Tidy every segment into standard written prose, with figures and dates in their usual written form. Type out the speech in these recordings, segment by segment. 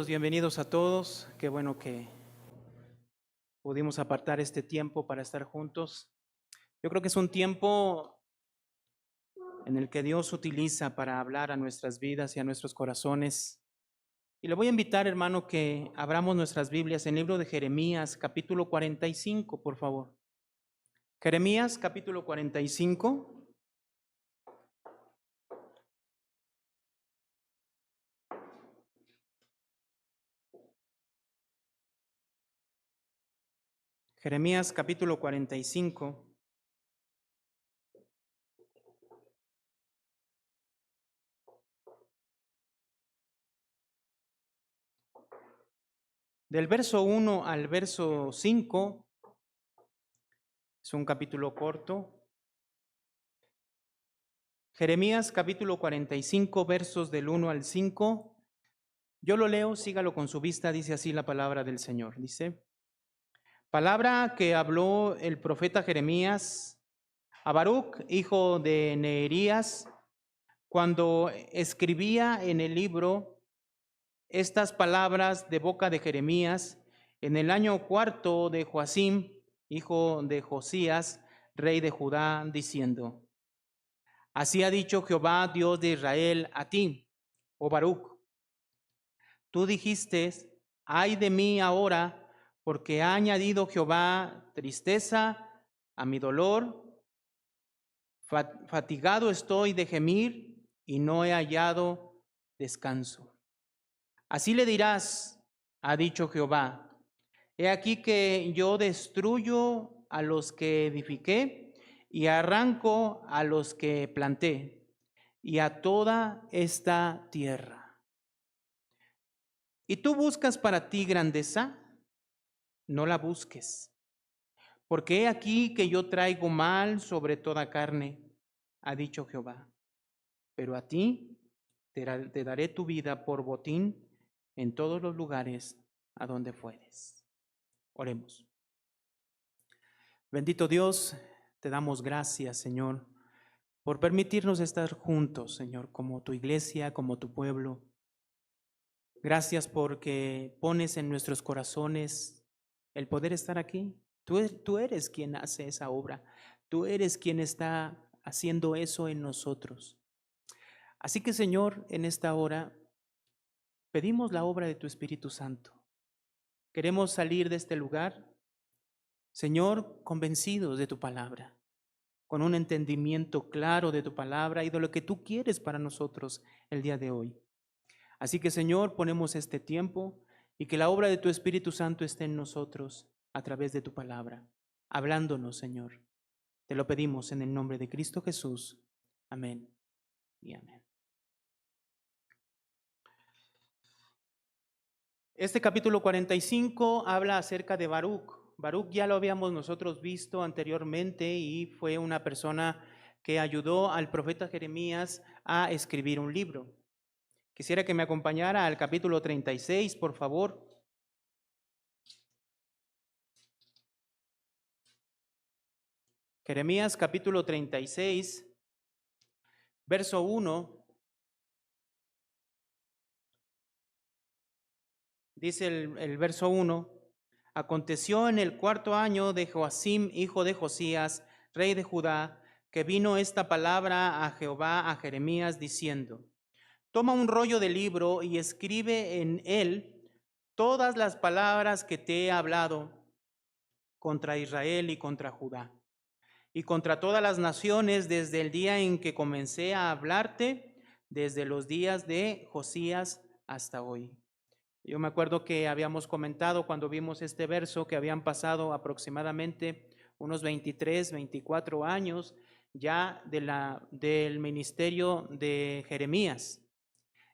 Bienvenidos a todos. Qué bueno que pudimos apartar este tiempo para estar juntos. Yo creo que es un tiempo en el que Dios utiliza para hablar a nuestras vidas y a nuestros corazones. Y le voy a invitar, hermano, que abramos nuestras Biblias en el libro de Jeremías, capítulo 45, por favor. Jeremías, capítulo 45. Jeremías, capítulo 45. Del verso 1 al verso 5, es un capítulo corto. Jeremías capítulo 45, versos del 1 al 5. Yo lo leo, sígalo con su vista, dice así la palabra del Señor. Dice, palabra que habló el profeta Jeremías a Baruc, hijo de Neerías, cuando escribía en el libro estas palabras de boca de Jeremías en el año cuarto de Joacim, hijo de Josías, rey de Judá, diciendo, así ha dicho Jehová, Dios de Israel, a ti, oh Baruc. Tú dijiste, ay de mí ahora, porque ha añadido Jehová tristeza a mi dolor. Fatigado estoy de gemir y no he hallado descanso. Así le dirás, ha dicho Jehová, he aquí que yo destruyo a los que edifiqué y arranco a los que planté y a toda esta tierra. ¿Y tú buscas para ti grandeza? No la busques, porque he aquí que yo traigo mal sobre toda carne, ha dicho Jehová. Pero a ti te daré tu vida por botín en todos los lugares a donde fueres. Oremos. Bendito Dios, te damos gracias, Señor, por permitirnos estar juntos, Señor, como tu iglesia, como tu pueblo. Gracias porque pones en nuestros corazones el poder estar aquí. Tú eres quien hace esa obra. Tú eres quien está haciendo eso en nosotros. Así que, Señor, en esta hora pedimos la obra de tu Espíritu Santo. Queremos salir de este lugar, Señor, convencidos de tu palabra, con un entendimiento claro de tu palabra y de lo que tú quieres para nosotros el día de hoy. Así que, Señor, ponemos este tiempo y que la obra de tu Espíritu Santo esté en nosotros a través de tu palabra, hablándonos, Señor. Te lo pedimos en el nombre de Cristo Jesús. Amén y amén. Este capítulo 45 habla acerca de Baruc. Baruc ya lo habíamos nosotros visto anteriormente y fue una persona que ayudó al profeta Jeremías a escribir un libro. Quisiera que me acompañara al capítulo 36, por favor. Jeremías capítulo 36, verso 1. Dice el verso 1, aconteció en el cuarto año de Joacim, hijo de Josías, rey de Judá, que vino esta palabra a Jehová, a Jeremías, diciendo, toma un rollo de libro y escribe en él todas las palabras que te he hablado contra Israel y contra Judá, y contra todas las naciones desde el día en que comencé a hablarte, desde los días de Josías hasta hoy. Yo me acuerdo que habíamos comentado cuando vimos este verso que habían pasado aproximadamente unos 23, 24 años ya del ministerio de Jeremías.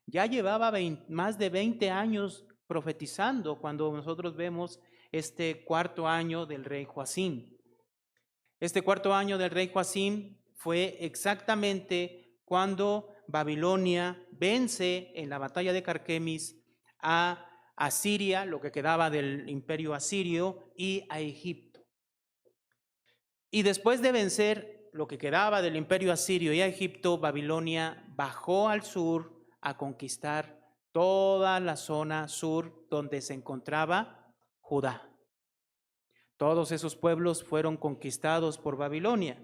Ya llevaba más de 20 años profetizando cuando nosotros vemos este cuarto año del rey Joacim. Este cuarto año del rey Joacim fue exactamente cuando Babilonia vence en la batalla de Carquemis a Asiria, lo que quedaba del imperio asirio, y a Egipto. Y después de vencer lo que quedaba del imperio asirio y a Egipto, Babilonia bajó al sur a conquistar toda la zona sur donde se encontraba Judá. Todos esos pueblos fueron conquistados por Babilonia.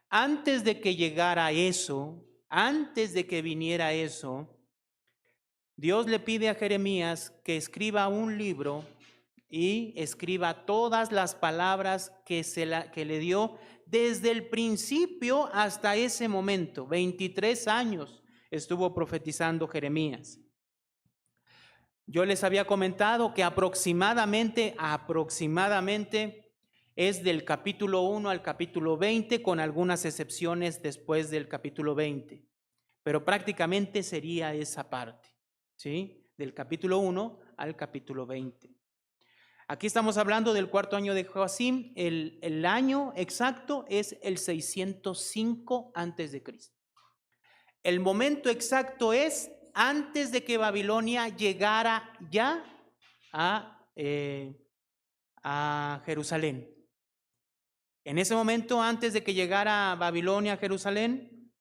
Antes de que llegara eso, antes de que viniera eso, Dios le pide a Jeremías que escriba un libro y escriba todas las palabras que le dio desde el principio hasta ese momento. 23 años estuvo profetizando Jeremías. Yo les había comentado que aproximadamente es del capítulo 1 al capítulo 20, con algunas excepciones después del capítulo 20, pero prácticamente sería esa parte, ¿sí? Del capítulo 1 al capítulo 20. Aquí estamos hablando del cuarto año de Joacim. El año exacto es el 605 antes de Cristo. El momento exacto es antes de que Babilonia llegara ya a Jerusalén. En ese momento, antes de que llegara Babilonia a Jerusalén,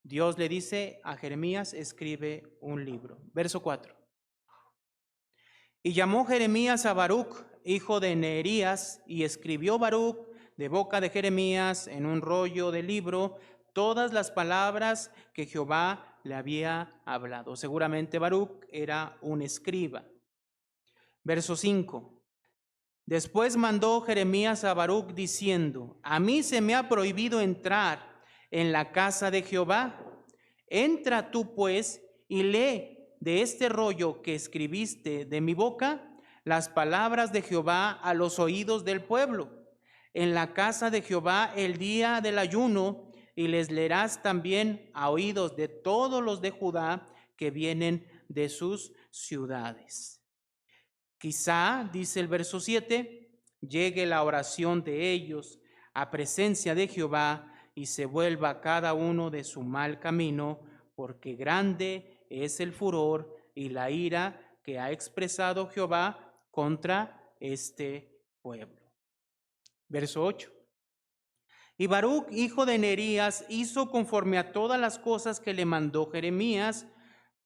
Dios le dice a Jeremías: escribe un libro. Verso 4. Y llamó Jeremías a Baruc, hijo de Neerías, y escribió Baruc de boca de Jeremías en un rollo de libro todas las palabras que Jehová le había hablado. Seguramente Baruc era un escriba. Verso 5. Después mandó Jeremías a Baruc diciendo: a mí se me ha prohibido entrar en la casa de Jehová. Entra tú pues y lee de este rollo que escribiste de mi boca las palabras de Jehová a los oídos del pueblo en la casa de Jehová el día del ayuno, y les leerás también a oídos de todos los de Judá que vienen de sus ciudades. Quizá, dice el verso 7, llegue la oración de ellos a presencia de Jehová y se vuelva cada uno de su mal camino, porque grande es el furor y la ira que ha expresado Jehová contra este pueblo. Verso 8. Y Baruc, hijo de Neerías, hizo conforme a todas las cosas que le mandó Jeremías,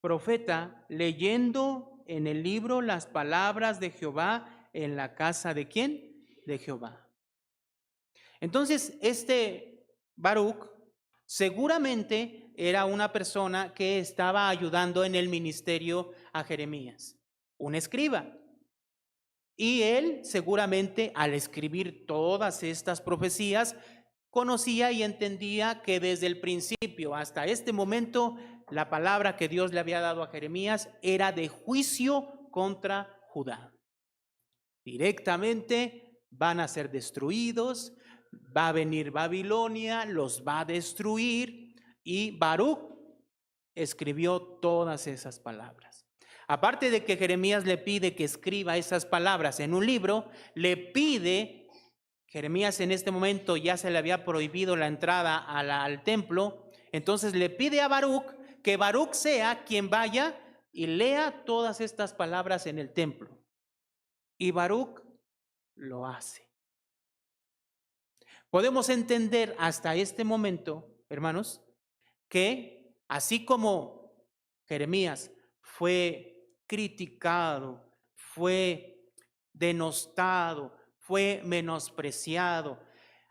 profeta, leyendo en el libro las palabras de Jehová en la casa ¿de quién? De Jehová. Entonces, este Baruc seguramente era una persona que estaba ayudando en el ministerio a Jeremías, un escriba. Y él seguramente, al escribir todas estas profecías, conocía y entendía que desde el principio hasta este momento la palabra que Dios le había dado a Jeremías era de juicio contra Judá. Directamente van a ser destruidos, va a venir Babilonia, los va a destruir, y Baruc escribió todas esas palabras. Aparte de que Jeremías le pide que escriba esas palabras en un libro, le pide, Jeremías en este momento ya se le había prohibido la entrada al templo, entonces le pide a Baruc que Baruc sea quien vaya y lea todas estas palabras en el templo. Y Baruc lo hace. Podemos entender hasta este momento, hermanos, que así como Jeremías fue criticado, fue denostado, fue menospreciado,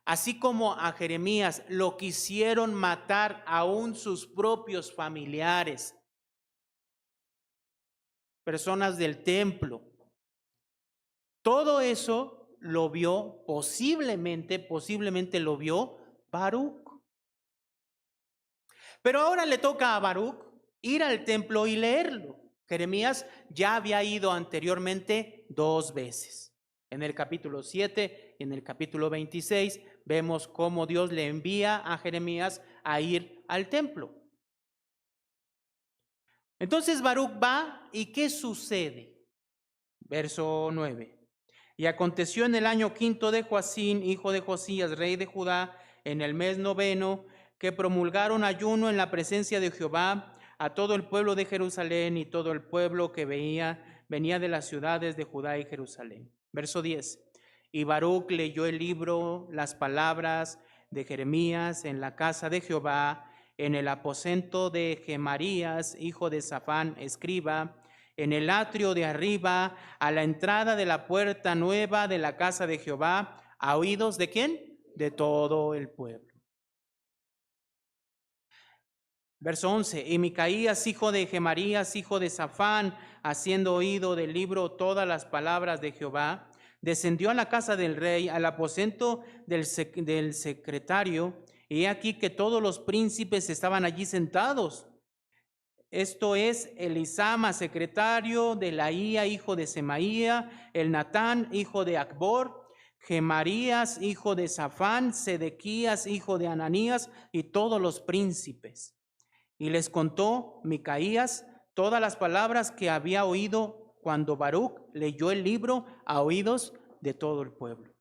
así como a Jeremías lo quisieron matar aún sus propios familiares, personas del templo. Todo eso lo vio, posiblemente lo vio Baruc. Pero ahora le toca a Baruc ir al templo y leerlo. Jeremías ya había ido anteriormente 2 veces. En el capítulo 7 y en el capítulo 26 vemos cómo Dios le envía a Jeremías a ir al templo. Entonces Baruc va, ¿y qué sucede? Verso 9. Y aconteció en el año 5 de Joacim, hijo de Josías, rey de Judá, en el mes 9, que promulgaron ayuno en la presencia de Jehová a todo el pueblo de Jerusalén y todo el pueblo que venía de las ciudades de Judá y Jerusalén. Verso 10. Y Baruc leyó el libro, las palabras de Jeremías en la casa de Jehová, en el aposento de Gemarías, hijo de Safán, escriba, en el atrio de arriba, a la entrada de la puerta nueva de la casa de Jehová, a oídos de ¿quién? De todo el pueblo. Verso 11, y Micaías, hijo de Gemarías, hijo de Safán, haciendo oído del libro todas las palabras de Jehová, descendió a la casa del rey, al aposento del secretario, y he aquí que todos los príncipes estaban allí sentados. Esto es Elisama, secretario, de Laía, hijo de Semaía, el Natán, hijo de Acbor, Gemarías, hijo de Safán, Sedequías, hijo de Ananías, y todos los príncipes. Y les contó Micaías todas las palabras que había oído cuando Baruc leyó el libro a oídos de todo el pueblo.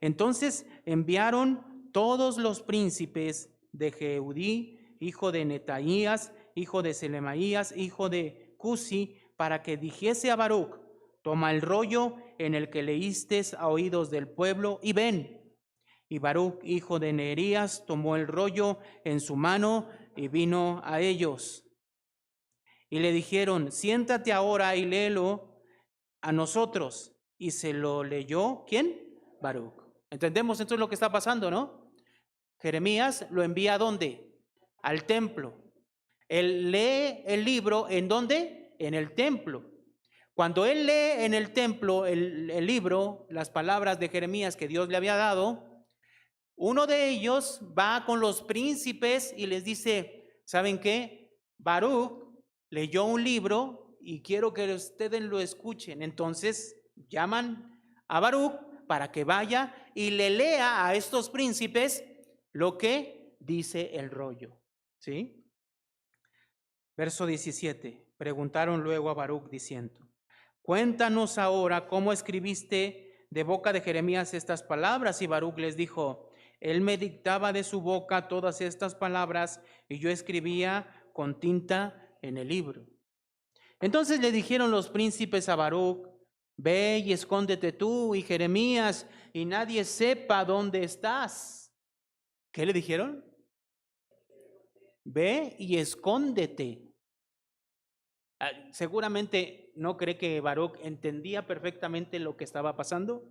Entonces enviaron todos los príncipes de Jehudí, hijo de Netaías, hijo de Selemaías, hijo de Cusi, para que dijese a Baruc: toma el rollo en el que leíste a oídos del pueblo y ven. Y Baruc, hijo de Neerías, tomó el rollo en su mano y vino a ellos. Y le dijeron: siéntate ahora y léelo a nosotros. Y se lo leyó, ¿quién? Baruc. Entendemos entonces lo que está pasando, ¿no? Jeremías lo envía ¿a dónde? Al templo. Él lee el libro, ¿en dónde? En el templo. Cuando él lee en el templo el libro, las palabras de Jeremías que Dios le había dado, uno de ellos va con los príncipes y les dice: ¿saben qué? Baruc leyó un libro y quiero que ustedes lo escuchen. Entonces llaman a Baruc para que vaya y le lea a estos príncipes lo que dice el rollo. ¿Sí? Verso 17. Preguntaron luego a Baruc diciendo: cuéntanos ahora cómo escribiste de boca de Jeremías estas palabras. Y Baruc les dijo: él me dictaba de su boca todas estas palabras y yo escribía con tinta en el libro. Entonces le dijeron los príncipes a Baruc: ve y escóndete tú y Jeremías y nadie sepa dónde estás. ¿Qué le dijeron? Ve y escóndete. Seguramente no cree que Baruc entendía perfectamente lo que estaba pasando.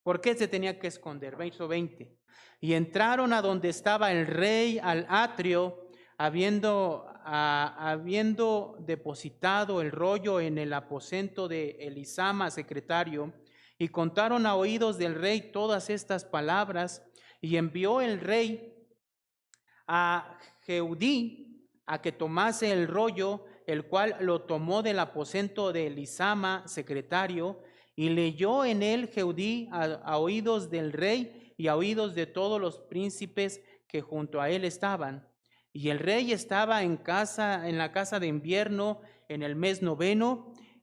¿Por qué se tenía que esconder? Verso 20. Y entraron a donde estaba el rey, al atrio, habiendo depositado el rollo en el aposento de Elisama, secretario, y contaron a oídos del rey todas estas palabras, y envió el rey a Jehudí a que tomase el rollo, el cual lo tomó del aposento de Elisama, secretario, y leyó en él Jehudí a oídos del rey y a oídos de todos los príncipes que junto a él estaban. Y el rey estaba en la casa de invierno en el mes 9,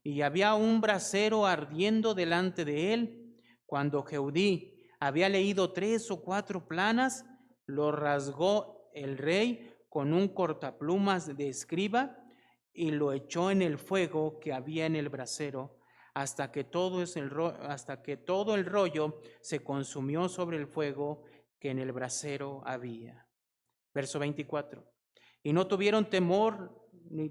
y había un brasero ardiendo delante de él. Cuando Jehudí había leído 3 o 4 planas, lo rasgó el rey con un cortaplumas de escriba y lo echó en el fuego que había en el brasero, hasta que todo el rollo se consumió sobre el fuego que en el brasero había. Verso 24. Y no tuvieron temor ni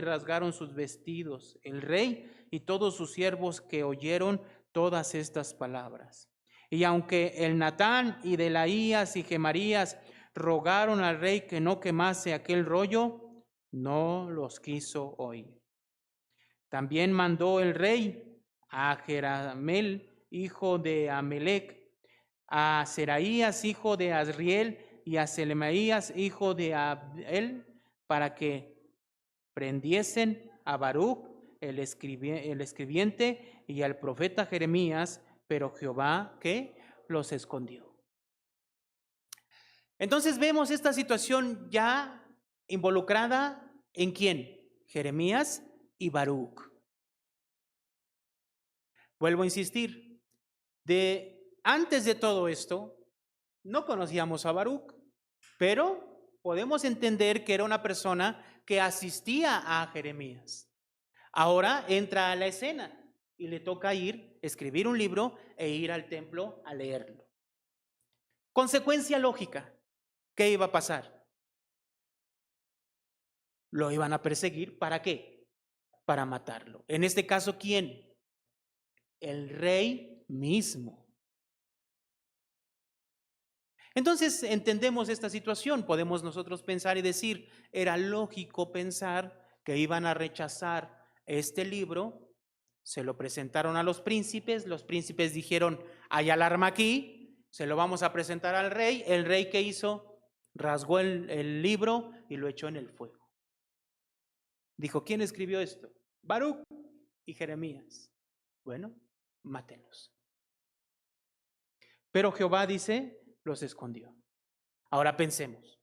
rasgaron sus vestidos, el rey y todos sus siervos que oyeron todas estas palabras. Y aunque el Natán y Delaías y Gemarías rogaron al rey que no quemase aquel rollo, no los quiso oír. También mandó el rey a Jerameel, hijo de Amelec, a Seraías, hijo de Azriel, y a Selemaías, hijo de Abel, para que prendiesen a Baruc, el escribiente, y al profeta Jeremías, pero Jehová, ¿qué? Los escondió. Entonces vemos esta situación ya involucrada ¿en quién? Jeremías y Baruc. Vuelvo a insistir, antes de todo esto, no conocíamos a Baruc, pero podemos entender que era una persona que asistía a Jeremías. Ahora entra a la escena y le toca escribir un libro e ir al templo a leerlo. Consecuencia lógica, ¿qué iba a pasar? Lo iban a perseguir, ¿para qué? Para matarlo. En este caso, ¿quién? El rey mismo. Entonces entendemos esta situación. Podemos nosotros pensar y decir, era lógico pensar que iban a rechazar este libro. Se lo presentaron a los príncipes dijeron, hay alarma aquí, se lo vamos a presentar al rey. El rey, ¿qué hizo? Rasgó el libro y lo echó en el fuego. Dijo, ¿quién escribió esto? Baruc y Jeremías. Bueno, mátenlos. Pero Jehová, dice, los escondió. Ahora pensemos.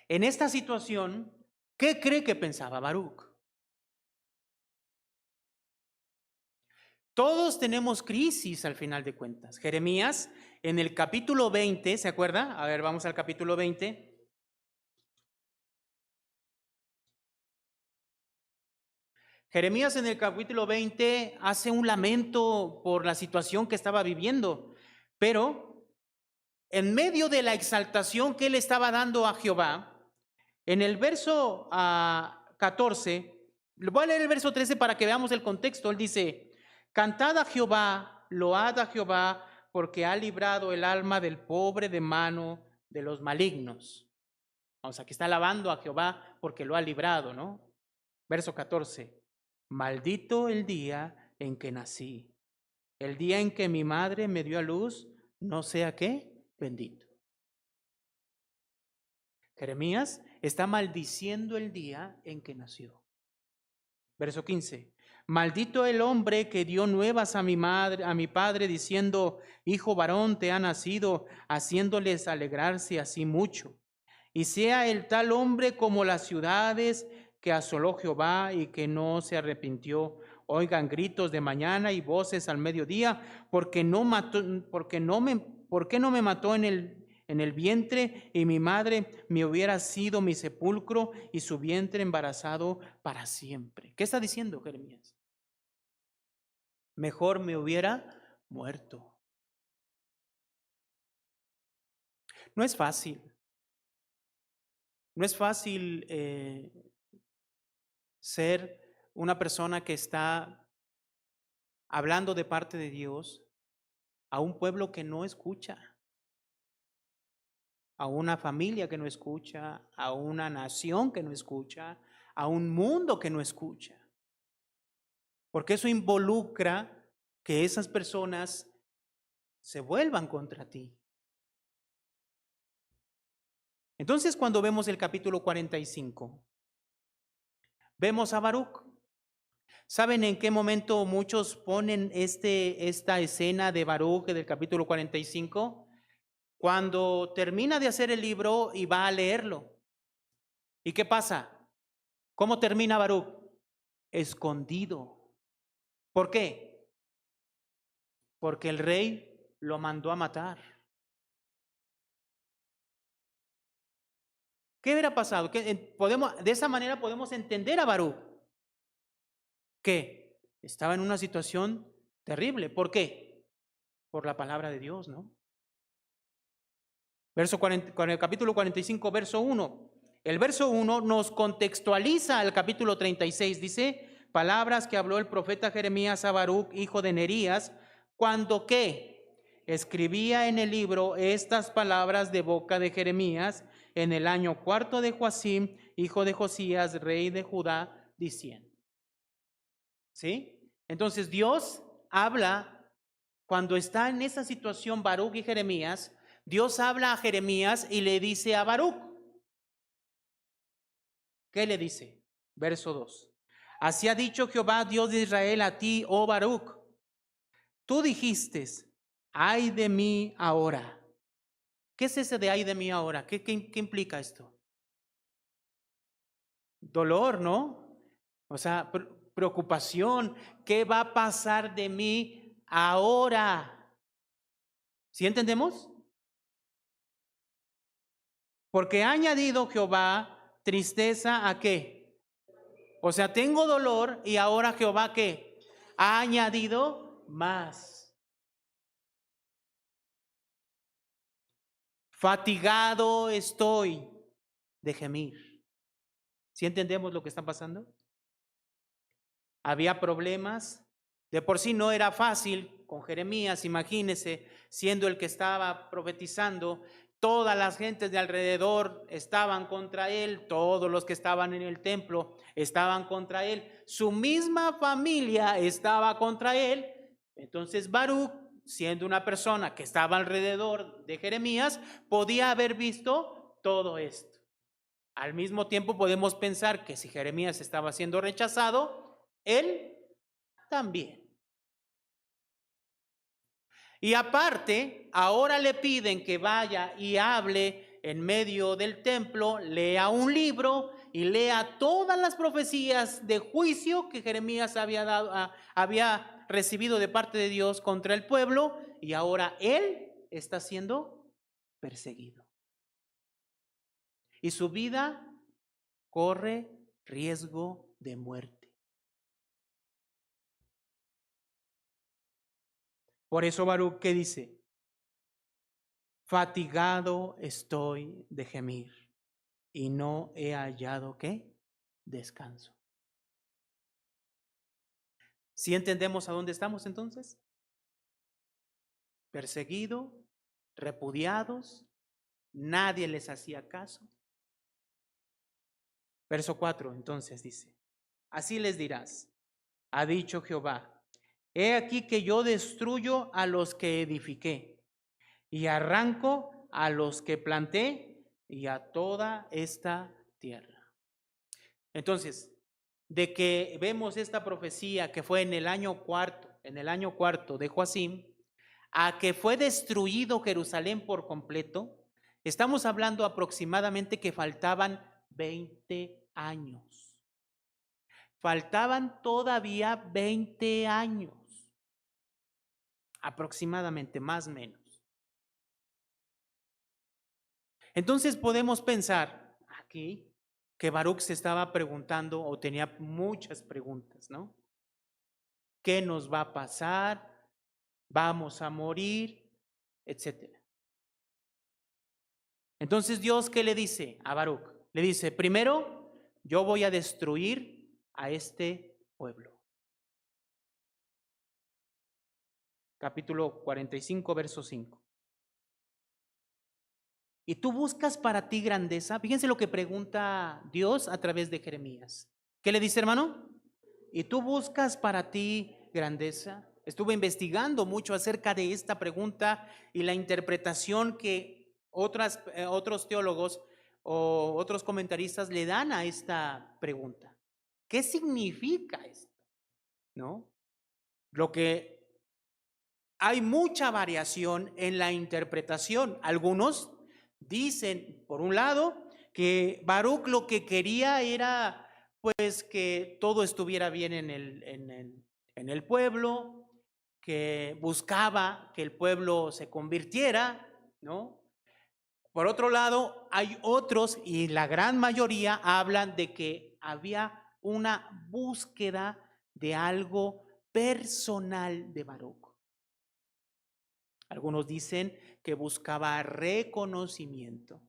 En esta situación, ¿qué cree que pensaba Baruc? Todos tenemos crisis al final de cuentas. Jeremías, en el capítulo 20, ¿se acuerda? A ver, vamos al capítulo 20. Jeremías en el capítulo 20 hace un lamento por la situación que estaba viviendo, pero en medio de la exaltación que él estaba dando a Jehová, en el verso 14, voy a leer el verso 13 para que veamos el contexto. Él dice, cantad a Jehová, load a Jehová, porque ha librado el alma del pobre de mano de los malignos. O sea, que está alabando a Jehová porque lo ha librado, ¿no? Verso 14, maldito el día en que nací, el día en que mi madre me dio a luz, no sea qué, bendito. Jeremías está maldiciendo el día en que nació. Verso 15. Maldito el hombre que dio nuevas a mi madre, a mi padre, diciendo, hijo varón te ha nacido, haciéndoles alegrarse así mucho. Y sea el tal hombre como las ciudades que asoló Jehová y que no se arrepintió. Oigan gritos de mañana y voces al mediodía, porque no me mató en el vientre, y mi madre me hubiera sido mi sepulcro y su vientre embarazado para siempre. ¿Qué está diciendo Jeremías? Mejor me hubiera muerto. No es fácil. No es fácil ser una persona que está hablando de parte de Dios a un pueblo que no escucha, a una familia que no escucha, a una nación que no escucha, a un mundo que no escucha. Porque eso involucra que esas personas se vuelvan contra ti. Entonces, cuando vemos el capítulo 45, vemos a Baruc. ¿Saben en qué momento muchos ponen esta escena de Baruc del capítulo 45? Cuando termina de hacer el libro y va a leerlo. ¿Y qué pasa? ¿Cómo termina Baruc? Escondido. ¿Por qué? Porque el rey lo mandó a matar. ¿Qué hubiera pasado? De esa manera podemos entender a Baruc, que estaba en una situación terrible. ¿Por qué? Por la palabra de Dios, ¿no? Con el capítulo 45, verso 1. El verso 1 nos contextualiza el capítulo 36. Dice, palabras que habló el profeta Jeremías a Baruc, hijo de Nerías, cuando ¿qué? Escribía en el libro estas palabras de boca de Jeremías en el año 4 de Joacim, hijo de Josías, rey de Judá, diciendo. ¿Sí? Entonces Dios habla, cuando está en esa situación Baruc y Jeremías, Dios habla a Jeremías y le dice a Baruc. ¿Qué le dice? Verso 2. Así ha dicho Jehová, Dios de Israel, a ti, oh Baruc. Tú dijiste, ay de mí ahora. ¿Qué es ese de ay de mí ahora? ¿Qué implica esto? Dolor, ¿no? O sea, preocupación. ¿Qué va a pasar de mí ahora? ¿Sí entendemos? Porque ha añadido Jehová tristeza a qué. O sea, tengo dolor y ahora Jehová ¿qué? Ha añadido más. Fatigado estoy de gemir. ¿Sí entendemos lo que está pasando? Había problemas. De por sí no era fácil con Jeremías, imagínese, siendo el que estaba profetizando, todas las gentes de alrededor estaban contra él, todos los que estaban en el templo estaban contra él, su misma familia estaba contra él. Entonces Baruc, siendo una persona que estaba alrededor de Jeremías, podía haber visto todo esto. Al mismo tiempo podemos pensar que si Jeremías estaba siendo rechazado, él también. Y aparte, ahora le piden que vaya y hable en medio del templo, lea un libro y lea todas las profecías de juicio que Jeremías había recibido de parte de Dios contra el pueblo, y ahora él está siendo perseguido. Y su vida corre riesgo de muerte. Por eso Baruc, ¿qué dice? Fatigado estoy de gemir y no he hallado, ¿qué? Descanso. ¿Sí entendemos a dónde estamos entonces? Perseguido, repudiados, nadie les hacía caso. Verso 4 entonces dice, así les dirás, ha dicho Jehová, he aquí que yo destruyo a los que edifiqué y arranco a los que planté y a toda esta tierra. Entonces, de que vemos esta profecía que fue en el año cuarto de Joacim, a que fue destruido Jerusalén por completo, estamos hablando aproximadamente que faltaban 20 años. Faltaban todavía 20 años, aproximadamente, más o menos. Entonces podemos pensar aquí que Baruc se estaba preguntando o tenía muchas preguntas, ¿no? ¿Qué nos va a pasar? ¿Vamos a morir? Etcétera. Entonces Dios, ¿qué le dice a Baruc? Le dice, primero, yo voy a destruir a este pueblo. Capítulo 45, verso 5. ¿Y tú buscas para ti grandeza? Fíjense lo que pregunta Dios a través de Jeremías. ¿Qué le dice, hermano? ¿Y tú buscas para ti grandeza? Estuve investigando mucho acerca de esta pregunta y la interpretación que otros teólogos o otros comentaristas le dan a esta pregunta. ¿Qué significa esto? ¿No? Lo que hay mucha variación en la interpretación. Algunos dicen, por un lado, que Baruc lo que quería era pues que todo estuviera bien en el pueblo, que buscaba que el pueblo se convirtiera, ¿no? Por otro lado, hay otros, y la gran mayoría hablan de que había una búsqueda de algo personal de Baruc. Algunos dicen que buscaba reconocimiento.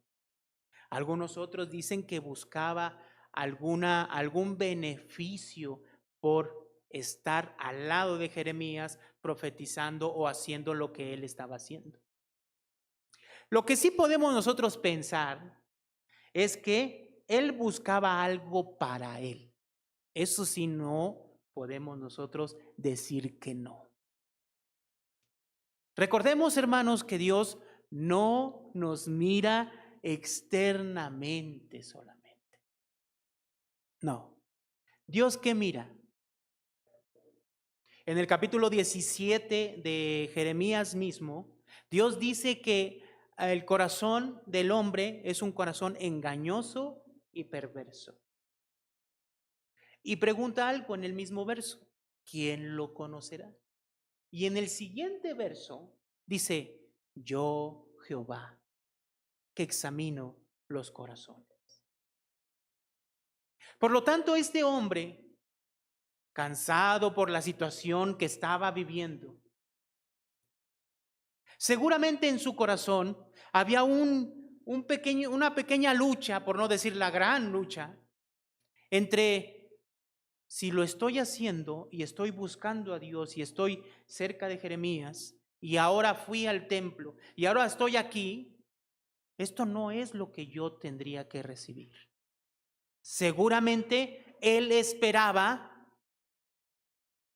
Algunos otros dicen que buscaba algún beneficio por estar al lado de Jeremías profetizando o haciendo lo que él estaba haciendo. Lo que sí podemos nosotros pensar es que él buscaba algo para él. Eso sí no podemos nosotros decir que no. Recordemos, hermanos, que Dios no nos mira externamente solamente. No. ¿Dios qué mira? En el capítulo 17 de Jeremías mismo, Dios dice que el corazón del hombre es un corazón engañoso y perverso. Y pregunta algo en el mismo verso, ¿quién lo conocerá? Y en el siguiente verso dice, yo Jehová, que examino los corazones. Por lo tanto, este hombre, cansado por la situación que estaba viviendo, Seguramente en su corazón había una pequeña lucha, por no decir la gran lucha, entre si lo estoy haciendo y estoy buscando a Dios y estoy cerca de Jeremías y ahora fui al templo y ahora estoy aquí, esto no es lo que yo tendría que recibir. Seguramente él esperaba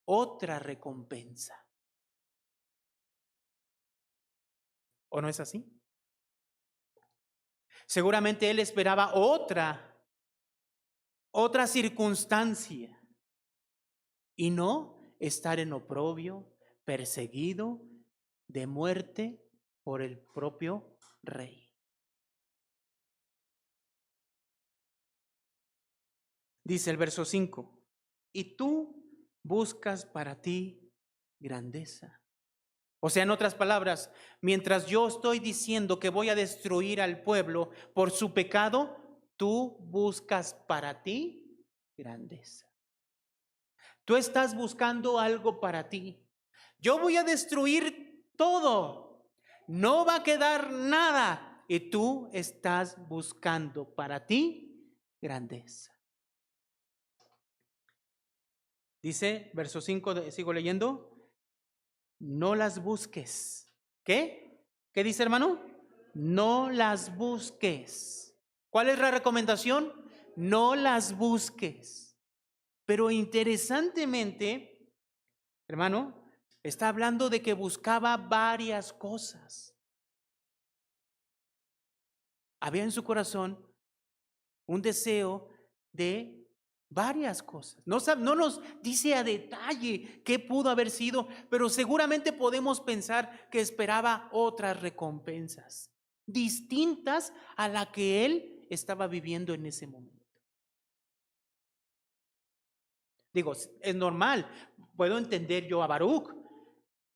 otra recompensa. ¿O no es así? Seguramente él esperaba otra circunstancia y no estar en oprobio, perseguido, de muerte por el propio rey. Dice el verso 5, y tú buscas para ti grandeza. O sea, en otras palabras, mientras yo estoy diciendo que voy a destruir al pueblo por su pecado, tú buscas para ti grandeza. Tú estás buscando algo para ti. Yo voy a destruir todo. No va a quedar nada. Y tú estás buscando para ti grandeza. Dice, verso 5, sigo leyendo. No las busques. ¿Qué? ¿Qué dice, hermano? No las busques. ¿Cuál es la recomendación? No las busques. Pero interesantemente, hermano, está hablando de que buscaba varias cosas. Había en su corazón un deseo de varias cosas. No nos dice a detalle qué pudo haber sido, pero seguramente podemos pensar que esperaba otras recompensas distintas a la que él estaba viviendo en ese momento. Digo, es normal, puedo entender yo a Baruc.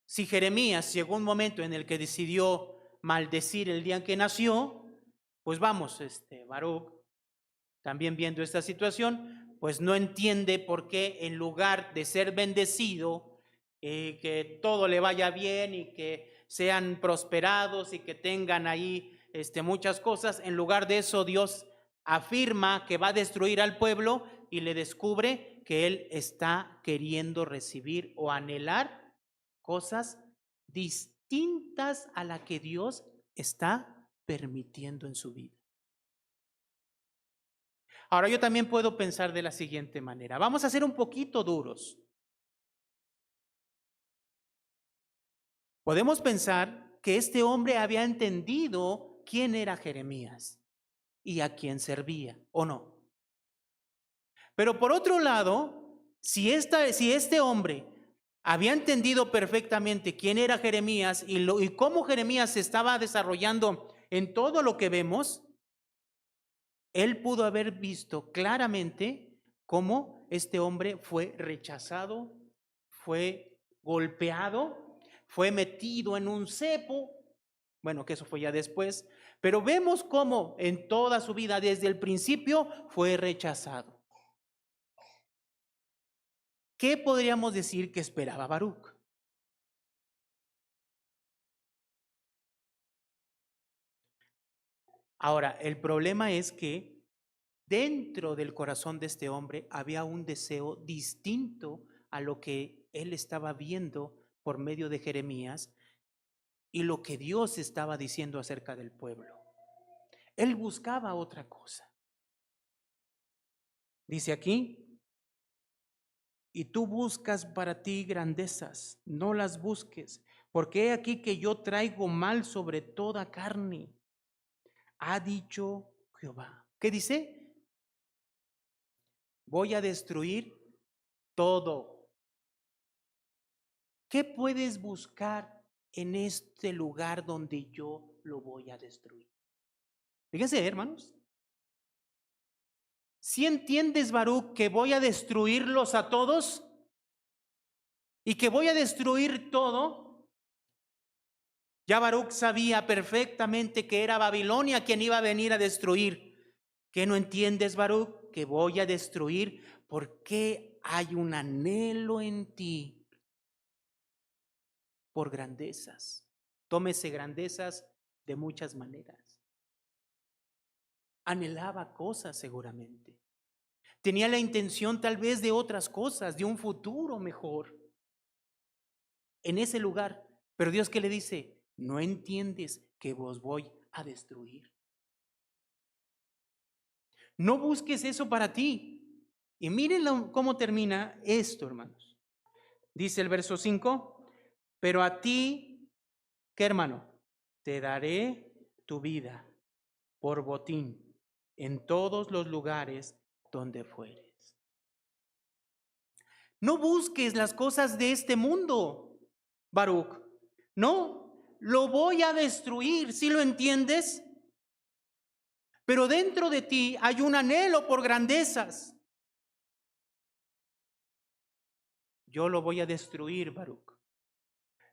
Si Jeremías llegó un momento en el que decidió maldecir el día en que nació, pues vamos, Baruc, también viendo esta situación, pues no entiende por qué en lugar de ser bendecido, que todo le vaya bien y que sean prosperados y que tengan ahí muchas cosas, en lugar de eso Dios afirma que va a destruir al pueblo y le descubre que él está queriendo recibir o anhelar cosas distintas a la que Dios está permitiendo en su vida. Ahora yo también puedo pensar de la siguiente manera. Vamos a ser un poquito duros. Podemos pensar que este hombre había entendido quién era Jeremías y a quién servía, ¿o no? Pero por otro lado, si este hombre había entendido perfectamente quién era Jeremías y cómo Jeremías se estaba desarrollando en todo lo que vemos, él pudo haber visto claramente cómo este hombre fue rechazado, fue golpeado, fue metido en un cepo. Bueno, que eso fue ya después, pero vemos cómo en toda su vida, desde el principio, fue rechazado. ¿Qué podríamos decir que esperaba Baruc? Ahora, el problema es que dentro del corazón de este hombre había un deseo distinto a lo que él estaba viendo por medio de Jeremías y lo que Dios estaba diciendo acerca del pueblo. Él buscaba otra cosa. Dice aquí, y tú buscas para ti grandezas, no las busques, porque he aquí que yo traigo mal sobre toda carne, ha dicho Jehová. ¿Qué dice? Voy a destruir todo. ¿Qué puedes buscar en este lugar donde yo lo voy a destruir? Fíjense, hermanos. ¿Sí entiendes, Baruc, que voy a destruirlos a todos? Y que voy a destruir todo. Ya Baruc sabía perfectamente que era Babilonia quien iba a venir a destruir. ¿Qué no entiendes, Baruc? Que voy a destruir porque hay un anhelo en ti por grandezas. tómese grandezas de muchas maneras. Anhelaba cosas seguramente. Tenía la intención tal vez de otras cosas, de un futuro mejor en ese lugar. Pero Dios, ¿qué le dice? ¿No entiendes que vos voy a destruir? No busques eso para ti. Y miren cómo termina esto, hermanos. Dice el verso 5, pero a ti, ¿qué hermano? Te daré tu vida por botín en todos los lugares donde fueres. No busques las cosas de este mundo, Baruch. No, lo voy a destruir, ¿sí lo entiendes? Pero dentro de ti hay un anhelo por grandezas. Yo lo voy a destruir, Baruch.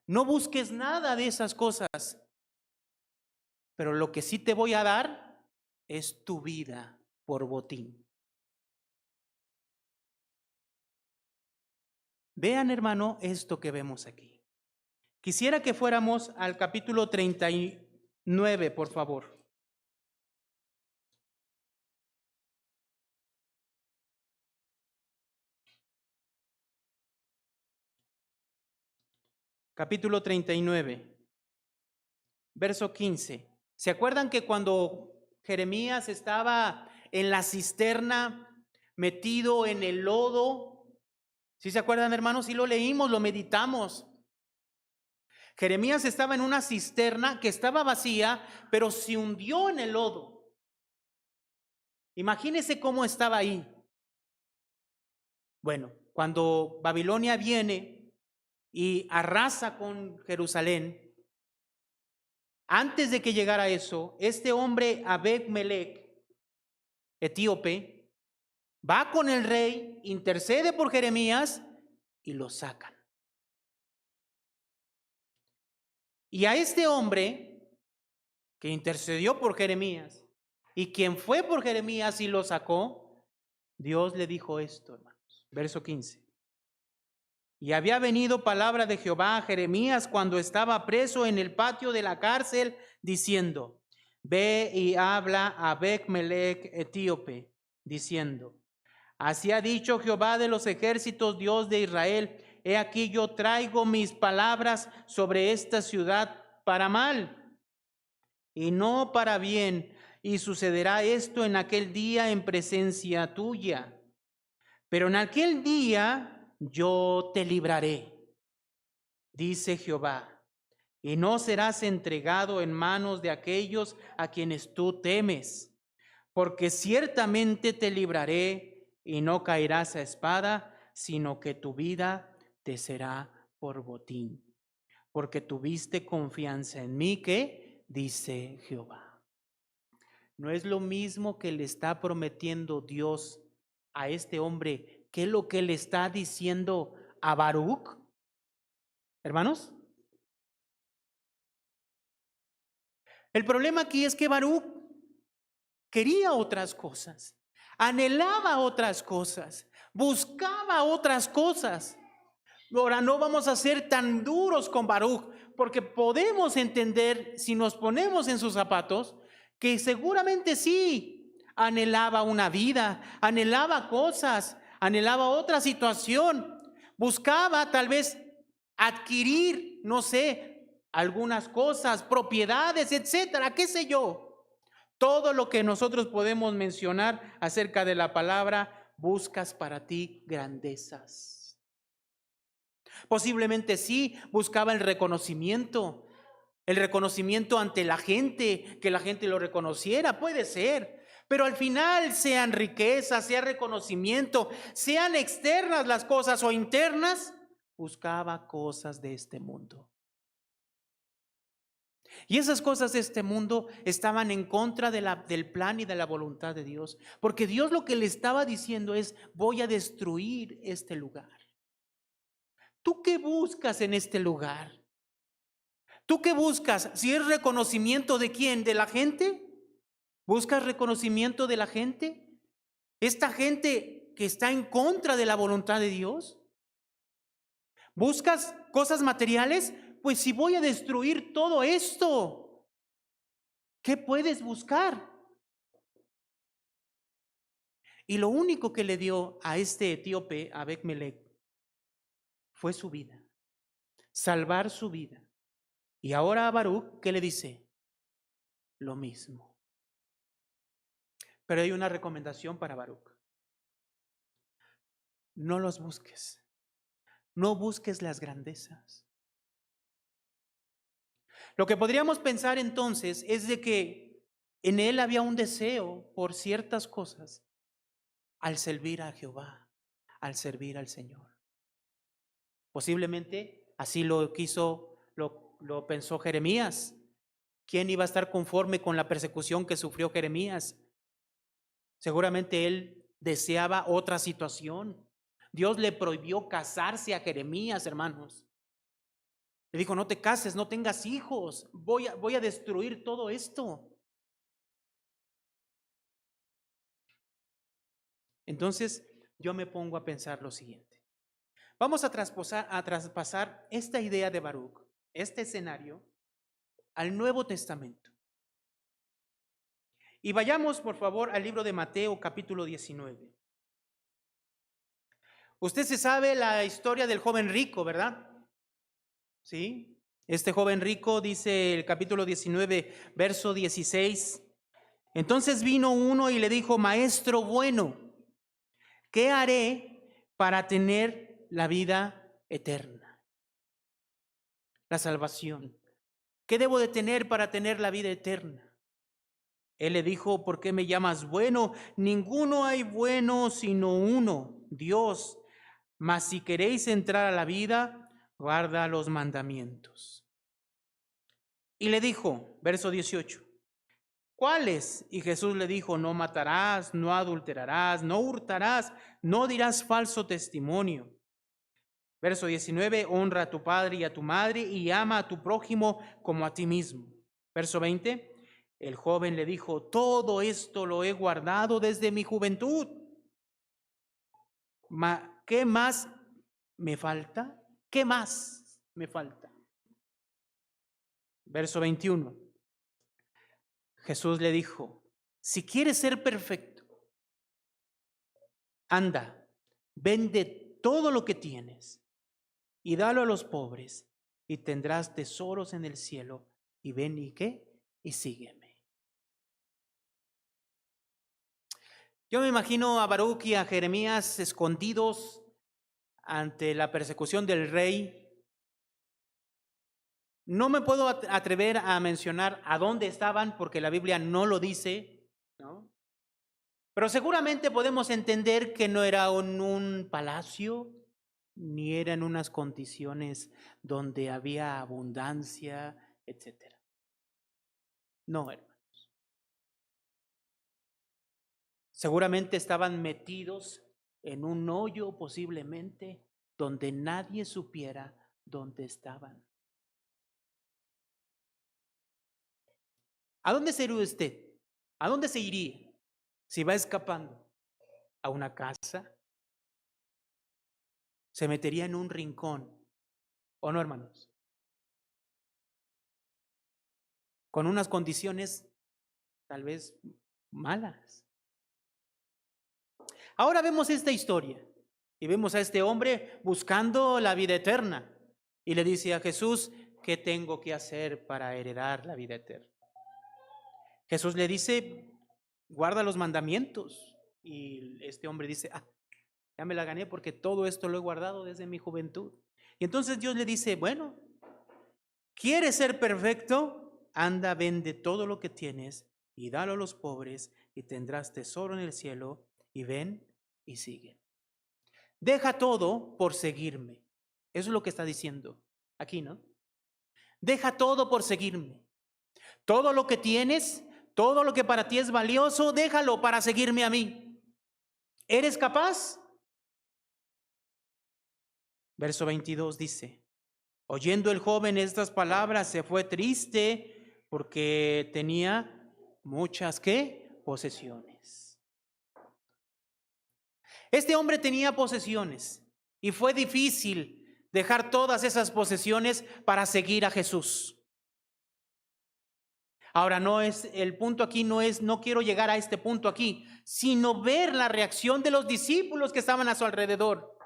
No busques nada de esas cosas, pero lo que sí te voy a dar es tu vida por botín. Vean, hermano, esto que vemos aquí. Quisiera que fuéramos al capítulo 39, por favor. Capítulo 39, verso 15. ¿Se acuerdan que cuando Jeremías estaba en la cisterna, metido en el lodo? ¿Sí se acuerdan, hermanos? Sí lo leímos, lo meditamos. Jeremías estaba en una cisterna que estaba vacía, pero se hundió en el lodo. Imagínense cómo estaba ahí. Bueno, cuando Babilonia viene y arrasa con Jerusalén, antes de que llegara eso, este hombre Abed-Melech, etíope, va con el rey, intercede por Jeremías y lo sacan. Y a este hombre que intercedió por Jeremías y quien fue por Jeremías y lo sacó, Dios le dijo esto, hermanos. Verso 15. Y había venido palabra de Jehová a Jeremías cuando estaba preso en el patio de la cárcel, diciendo: Ve y habla a Abed-Melech etíope, diciendo: Así ha dicho Jehová de los ejércitos, Dios de Israel: He aquí yo traigo mis palabras sobre esta ciudad para mal y no para bien, y sucederá esto en aquel día en presencia tuya. Pero en aquel día yo te libraré, dice Jehová, y no serás entregado en manos de aquellos a quienes tú temes, porque ciertamente te libraré y no caerás a espada, sino que tu vida te será por botín, porque tuviste confianza en mí, que dice Jehová. No es lo mismo que le está prometiendo Dios a este hombre que lo que le está diciendo a Baruch, hermanos. El problema aquí es que Baruch quería otras cosas, anhelaba otras cosas, buscaba otras cosas. Ahora no vamos a ser tan duros con Baruch, porque podemos entender, si nos ponemos en sus zapatos, que seguramente sí anhelaba una vida, anhelaba cosas, anhelaba otra situación, buscaba tal vez adquirir, no sé, algunas cosas, propiedades, etcétera, qué sé yo. Todo lo que nosotros podemos mencionar acerca de la palabra, buscas para ti grandezas. Posiblemente sí, buscaba el reconocimiento ante la gente, que la gente lo reconociera, puede ser. Pero al final, sean riquezas, sea reconocimiento, sean externas las cosas o internas, buscaba cosas de este mundo. Y esas cosas de este mundo estaban en contra del plan y de la voluntad de Dios. Porque Dios lo que le estaba diciendo es: voy a destruir este lugar. ¿Tú qué buscas en este lugar? ¿Tú qué buscas? ¿Si es reconocimiento de quién? ¿De la gente? ¿Buscas reconocimiento de la gente? ¿Esta gente que está en contra de la voluntad de Dios? ¿Buscas cosas materiales? pues si voy a destruir todo esto, ¿qué puedes buscar? Y lo único que le dio a este etíope, a Abimelech, fue su vida, salvar su vida. Y ahora a Baruc, ¿qué le dice? Lo mismo. Pero hay una recomendación para Baruc. No los busques. No busques las grandezas. Lo que podríamos pensar entonces es de que en él había un deseo por ciertas cosas al servir a Jehová, al servir al Señor. Posiblemente así lo quiso, lo pensó Jeremías. ¿Quién iba a estar conforme con la persecución que sufrió Jeremías? Seguramente él deseaba otra situación. Dios le prohibió casarse a Jeremías, hermanos. Le dijo, no te cases, no tengas hijos, voy a destruir todo esto. Entonces yo me pongo a pensar lo siguiente. Vamos a traspasar esta idea de Baruc, este escenario, al Nuevo Testamento. Y vayamos, por favor, al libro de Mateo, capítulo 19. Usted se sabe la historia del joven rico, ¿verdad? ¿Sí? Este joven rico, dice el capítulo 19, verso 16. Entonces vino uno y le dijo, maestro bueno, ¿qué haré para tener la vida eterna? La salvación. ¿Qué debo de tener para tener la vida eterna? Él le dijo, ¿por qué me llamas bueno? Ninguno hay bueno sino uno, Dios. Mas si queréis entrar a la vida, guarda los mandamientos. Y le dijo, verso 18, ¿cuáles? Y Jesús le dijo, no matarás, no adulterarás, no hurtarás, no dirás falso testimonio. Verso 19, honra a tu padre y a tu madre y ama a tu prójimo como a ti mismo. Verso 20, el joven le dijo, todo esto lo he guardado desde mi juventud. ¿Qué más me falta? ¿Qué más me falta? Verso 21. Jesús le dijo, si quieres ser perfecto, anda, vende todo lo que tienes y dalo a los pobres y tendrás tesoros en el cielo y ven y qué, y sígueme. Yo me imagino a Baruc y a Jeremías escondidos ante la persecución del rey. No me puedo atrever a mencionar a dónde estaban porque la Biblia no lo dice, ¿no? Pero seguramente podemos entender que no era en un palacio, ni era en unas condiciones donde había abundancia, etc. No, hermanos. Seguramente estaban metidos en un hoyo posiblemente donde nadie supiera dónde estaban. ¿A dónde se iría usted? ¿A dónde se iría si va escapando? ¿A una casa? ¿Se metería en un rincón? ¿O no, hermanos? Con unas condiciones tal vez malas. Ahora vemos esta historia y vemos a este hombre buscando la vida eterna y le dice a Jesús, ¿qué tengo que hacer para heredar la vida eterna? Jesús le dice, guarda los mandamientos. Y este hombre dice, ya me la gané porque todo esto lo he guardado desde mi juventud. Y entonces Dios le dice, bueno, ¿quieres ser perfecto? Anda, vende todo lo que tienes y dalo a los pobres y tendrás tesoro en el cielo y ven y sigue. Deja todo por seguirme. Eso es lo que está diciendo aquí, ¿no? Deja todo por seguirme. Todo lo que tienes, todo lo que para ti es valioso, déjalo para seguirme a mí. ¿Eres capaz? Verso 22 dice, oyendo el joven estas palabras, se fue triste porque tenía muchas, ¿qué? Posesiones. Este hombre tenía posesiones y fue difícil dejar todas esas posesiones para seguir a Jesús. Ahora, no es el punto aquí, no quiero llegar a este punto aquí, sino ver la reacción de los discípulos que estaban a su alrededor.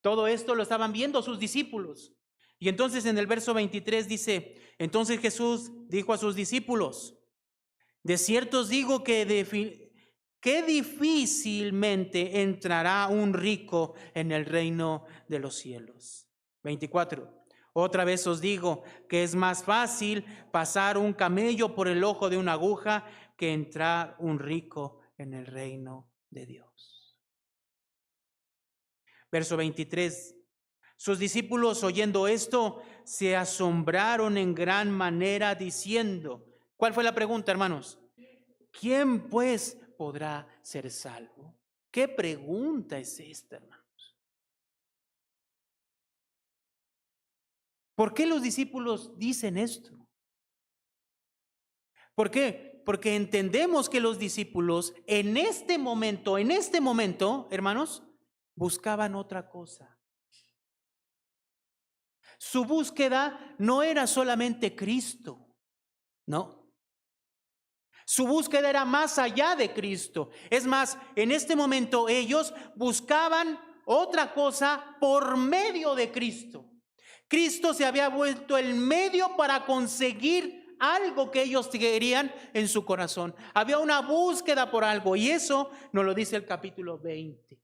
Todo esto lo estaban viendo sus discípulos. Y entonces en el verso 23 dice, entonces Jesús dijo a sus discípulos, de cierto os digo que difícilmente entrará un rico en el reino de los cielos. 24. Otra vez os digo que es más fácil pasar un camello por el ojo de una aguja que entrar un rico en el reino de Dios. Verso 23. Sus discípulos, oyendo esto, se asombraron en gran manera, diciendo, ¿cuál fue la pregunta, hermanos? ¿Quién pues podrá ser salvo? ¿Qué pregunta es esta, hermanos? ¿Por qué los discípulos dicen esto? ¿Por qué? Porque entendemos que los discípulos en este momento, hermanos, buscaban otra cosa. Su búsqueda no era solamente Cristo, no. Su búsqueda era más allá de Cristo. Es más, en este momento ellos buscaban otra cosa por medio de Cristo. Cristo se había vuelto el medio para conseguir algo que ellos querían en su corazón. Había una búsqueda por algo y eso nos lo dice el capítulo 20.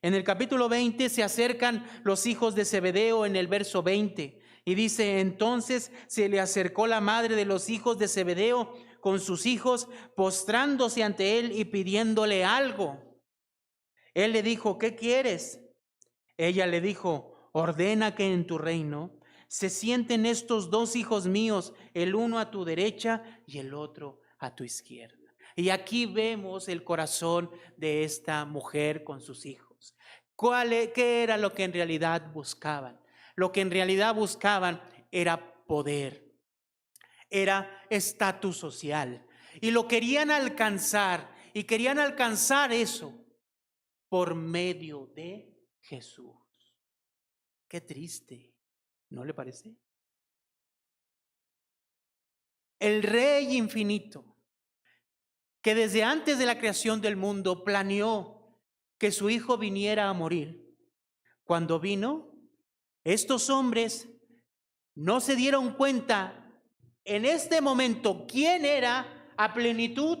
En el capítulo 20 se acercan los hijos de Zebedeo en el verso 20 y dice, entonces se le acercó la madre de los hijos de Zebedeo con sus hijos, postrándose ante él y pidiéndole algo. Él le dijo, ¿qué quieres? Ella le dijo, ordena que en tu reino se sienten estos dos hijos míos, el uno a tu derecha y el otro a tu izquierda. Y aquí vemos el corazón de esta mujer con sus hijos. ¿Qué era lo que en realidad buscaban? Lo que en realidad buscaban era poder, era estatus social. Y lo querían alcanzar, y querían alcanzar eso por medio de Jesús. Qué triste, ¿no le parece? El Rey infinito, que desde antes de la creación del mundo planeó que su Hijo viniera a morir. Cuando vino, estos hombres no se dieron cuenta en este momento quién era a plenitud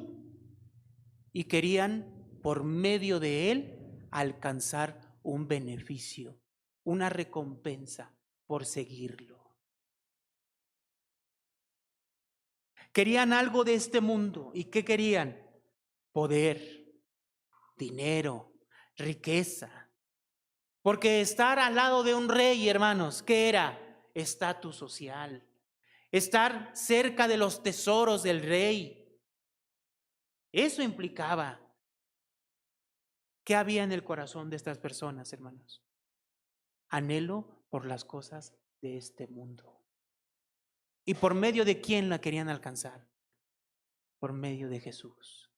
y querían por medio de él alcanzar un beneficio, una recompensa por seguirlo. Querían algo de este mundo. ¿Y qué querían? Poder, dinero, riqueza. Porque estar al lado de un rey, hermanos, ¿qué era? Estatus social. Estar cerca de los tesoros del rey. Eso implicaba. ¿Qué había en el corazón de estas personas, hermanos? Anhelo por las cosas de este mundo. ¿Y por medio de quién la querían alcanzar? Por medio de Jesús.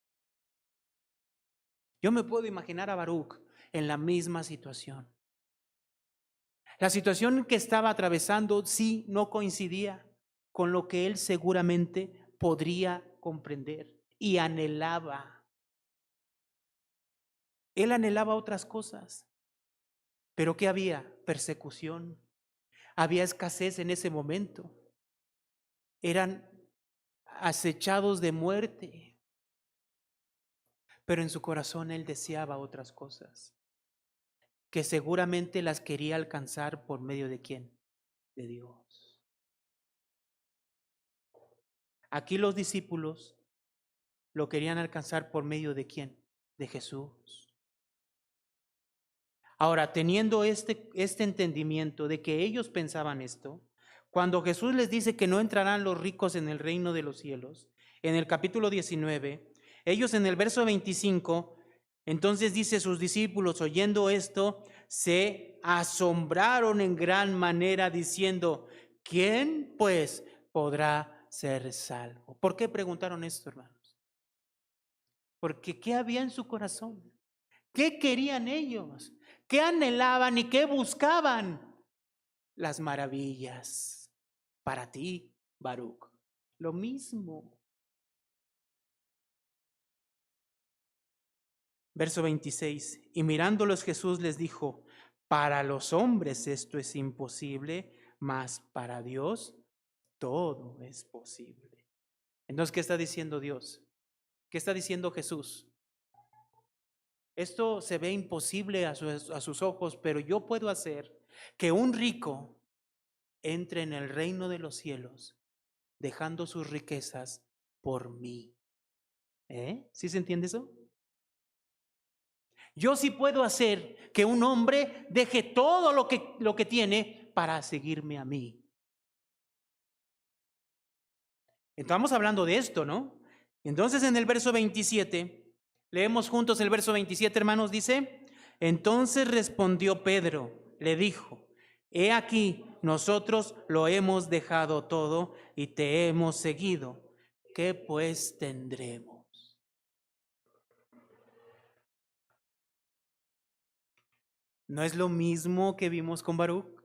Yo me puedo imaginar a Baruch en la misma situación. La situación que estaba atravesando sí no coincidía con lo que él seguramente podría comprender y anhelaba. Él anhelaba otras cosas. ¿Pero qué había? Persecución. Había escasez en ese momento. Eran acechados de muerte. Pero en su corazón él deseaba otras cosas, que seguramente las quería alcanzar por medio de ¿quién? De Dios. Aquí los discípulos lo querían alcanzar por medio de ¿quién? De Jesús. Ahora, teniendo este entendimiento de que ellos pensaban esto, cuando Jesús les dice que no entrarán los ricos en el reino de los cielos, en el capítulo 19, ellos en el verso 25, entonces dice sus discípulos, oyendo esto, se asombraron en gran manera diciendo, ¿quién pues podrá ser salvo? ¿Por qué preguntaron esto, hermanos? Porque ¿qué había en su corazón? ¿Qué querían ellos? ¿Qué anhelaban y qué buscaban? las maravillas. Para ti, Baruch, lo mismo. Verso 26. Y mirándolos Jesús les dijo: para los hombres esto es imposible, mas para Dios todo es posible. Entonces, ¿qué está diciendo Dios? ¿Qué está diciendo Jesús? Esto se ve imposible a sus ojos, pero yo puedo hacer que un rico entre en el reino de los cielos, dejando sus riquezas por mí. ¿Sí se entiende eso? Yo sí puedo hacer que un hombre deje todo lo que tiene para seguirme a mí. Estamos hablando de esto, ¿no? Entonces en el verso 27, leemos juntos el verso 27, hermanos, dice: entonces respondió Pedro, le dijo: he aquí, nosotros lo hemos dejado todo y te hemos seguido. ¿Qué pues tendremos? ¿No es lo mismo que vimos con Baruch?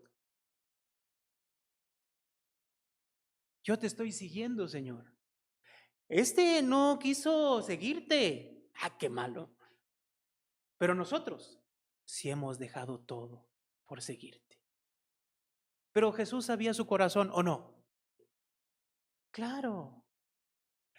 Yo te estoy siguiendo, Señor. Este no quiso seguirte. Ah, qué malo. Pero nosotros sí hemos dejado todo por seguirte. Pero Jesús sabía su corazón, ¿o no? Claro.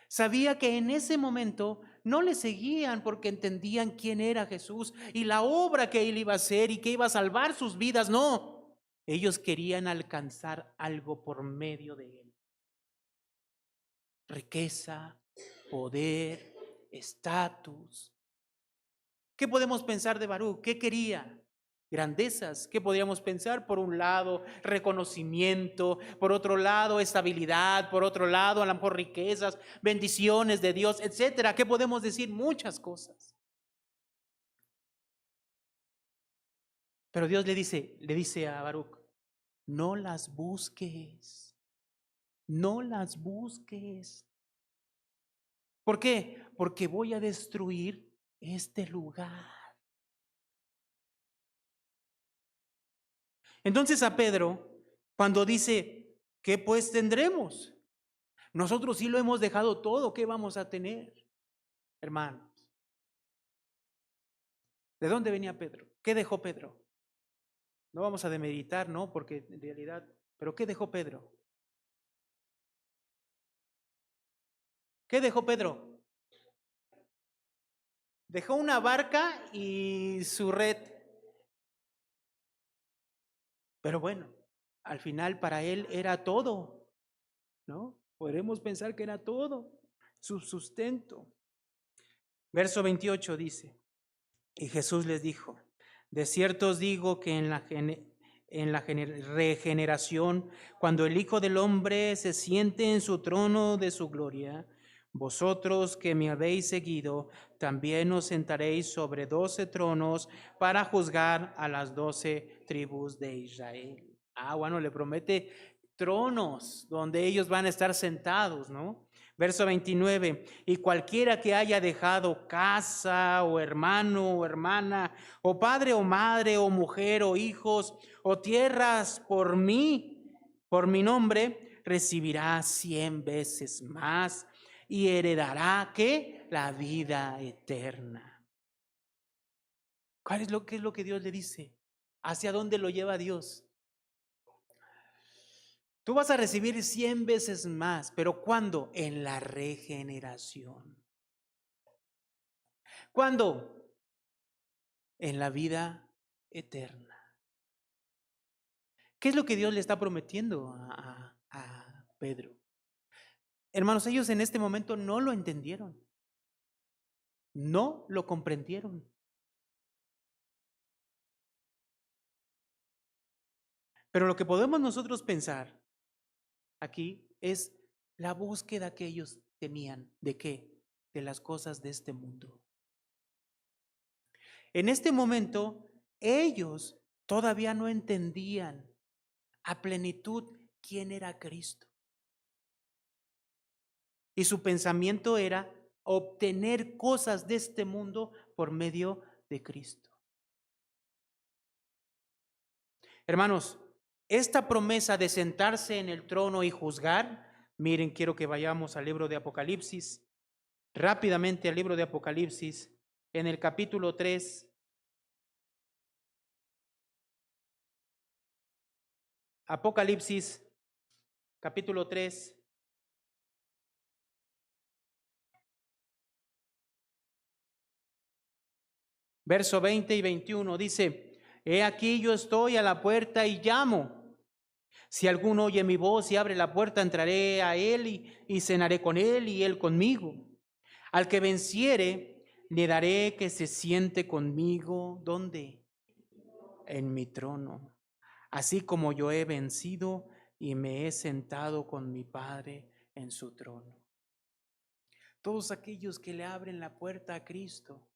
Sabía que en ese momento no le seguían porque entendían quién era Jesús y la obra que él iba a hacer y que iba a salvar sus vidas. No. Ellos querían alcanzar algo por medio de él. Riqueza, poder, estatus. ¿Qué podemos pensar de Baruch? ¿Qué quería? Grandezas. ¿Qué podríamos pensar? Por un lado, reconocimiento; por otro lado, estabilidad; por otro lado, a lo mejor riquezas, bendiciones de Dios, etcétera. ¿Qué podemos decir? Muchas cosas. Pero Dios le dice a Baruch: no las busques. No las busques. ¿Por qué? Porque voy a destruir este lugar. Entonces a Pedro, cuando dice: ¿qué pues tendremos? Nosotros sí lo hemos dejado todo, ¿qué vamos a tener? Hermanos, ¿de dónde venía Pedro? ¿Qué dejó Pedro? No vamos a demeritar, ¿no? Porque en realidad, ¿pero qué dejó Pedro? ¿Qué dejó Pedro? Dejó una barca y su red. Pero bueno, al final para él era todo, ¿no? Podremos pensar que era todo, su sustento. Verso 28 dice: y Jesús les dijo: de cierto os digo que en la regeneración, cuando el Hijo del Hombre se siente en su trono de su gloria, vosotros que me habéis seguido, también os sentaréis sobre 12 tronos para juzgar a las 12 tribus de Israel. Bueno, le promete tronos donde ellos van a estar sentados, ¿no? Verso 29, y cualquiera que haya dejado casa o hermano o hermana o padre o madre o mujer o hijos o tierras por mí, por mi nombre, recibirá 100 veces más y heredará, ¿qué? La vida eterna. ¿Qué es lo que Dios le dice? ¿Hacia dónde lo lleva Dios? Tú vas a recibir 100 veces más, pero ¿cuándo? En la regeneración. ¿Cuándo? En la vida eterna. ¿Qué es lo que Dios le está prometiendo a Pedro? Hermanos, ellos en este momento no lo entendieron, no lo comprendieron. Pero lo que podemos nosotros pensar aquí es la búsqueda que ellos tenían. ¿De qué? De las cosas de este mundo. En este momento, ellos todavía no entendían a plenitud quién era Cristo. Y su pensamiento era obtener cosas de este mundo por medio de Cristo. Hermanos, Esta promesa de sentarse en el trono y juzgar, miren, quiero que vayamos al libro de Apocalipsis, rápidamente al libro de Apocalipsis, en el capítulo 3. Apocalipsis, capítulo 3. Verso 20 y 21 dice: He aquí yo estoy a la puerta y llamo. Si alguno oye mi voz y abre la puerta, entraré a él y cenaré con él y él conmigo. Al que venciere, le daré que se siente conmigo. ¿Dónde? En mi trono. Así como yo he vencido y me he sentado con mi Padre en su trono. Todos aquellos que le abren la puerta a Cristo,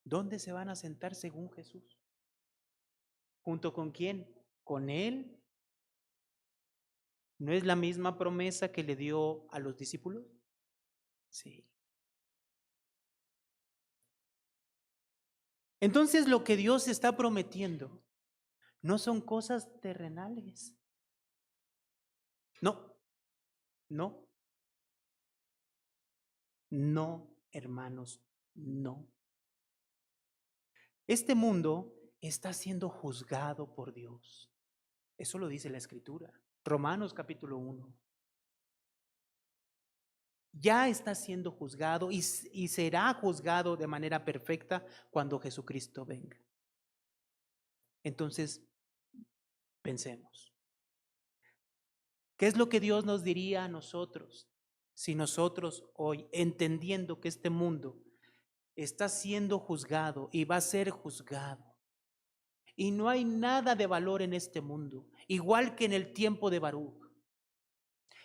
¿dónde se van a sentar según Jesús? ¿Junto con quién? ¿Con Él? ¿No es la misma promesa que le dio a los discípulos? Sí. Entonces lo que Dios está prometiendo no son cosas terrenales. No, no, no, hermanos, no. Este mundo está siendo juzgado por Dios. Eso lo dice la Escritura. Romanos capítulo 1. Ya está siendo juzgado y será juzgado de manera perfecta cuando Jesucristo venga. Entonces, pensemos. ¿Qué es lo que Dios nos diría a nosotros si nosotros hoy, entendiendo que este mundo está siendo juzgado y va a ser juzgado, y no hay nada de valor en este mundo, igual que en el tiempo de Baruch,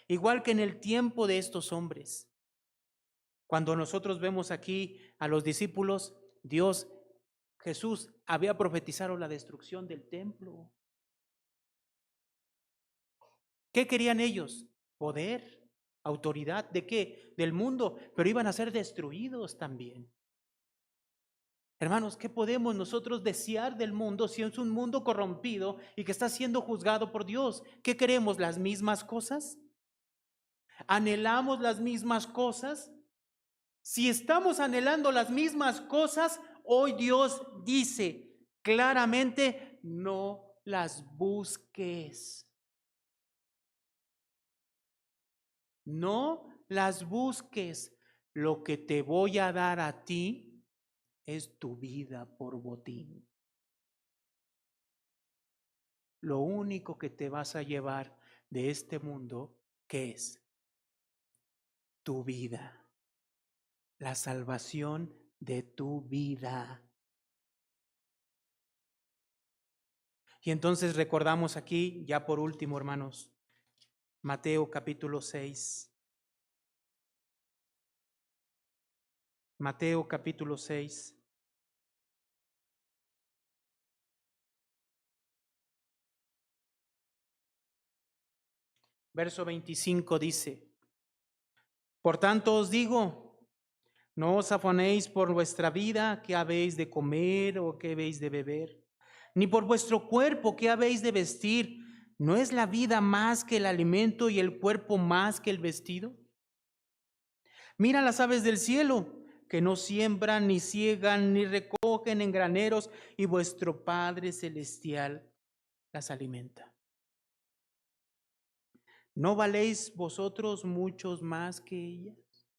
igual que en el tiempo de estos hombres? Cuando nosotros vemos aquí a los discípulos, Jesús había profetizado la destrucción del templo. ¿Qué querían ellos? Poder, autoridad, ¿de qué? Del mundo, pero iban a ser destruidos también. Hermanos, ¿qué podemos nosotros desear del mundo si es un mundo corrompido y que está siendo juzgado por Dios? ¿Qué queremos? ¿Las mismas cosas? ¿Anhelamos las mismas cosas? Si estamos anhelando las mismas cosas, hoy Dios dice claramente: no las busques. No las busques. Lo que te voy a dar a ti es tu vida por botín. Lo único que te vas a llevar de este mundo, ¿qué es? Tu vida. La salvación de tu vida. Y entonces recordamos aquí, ya por último, hermanos, Mateo capítulo 6. Mateo capítulo 6. Verso 25 dice: Por tanto os digo, no os afanéis por vuestra vida, qué habéis de comer o qué habéis de beber, ni por vuestro cuerpo, qué habéis de vestir. ¿No es la vida más que el alimento y el cuerpo más que el vestido? Mira las aves del cielo, que no siembran, ni ciegan, ni recogen en graneros, y vuestro Padre Celestial las alimenta. ¿No valéis vosotros muchos más que ellas?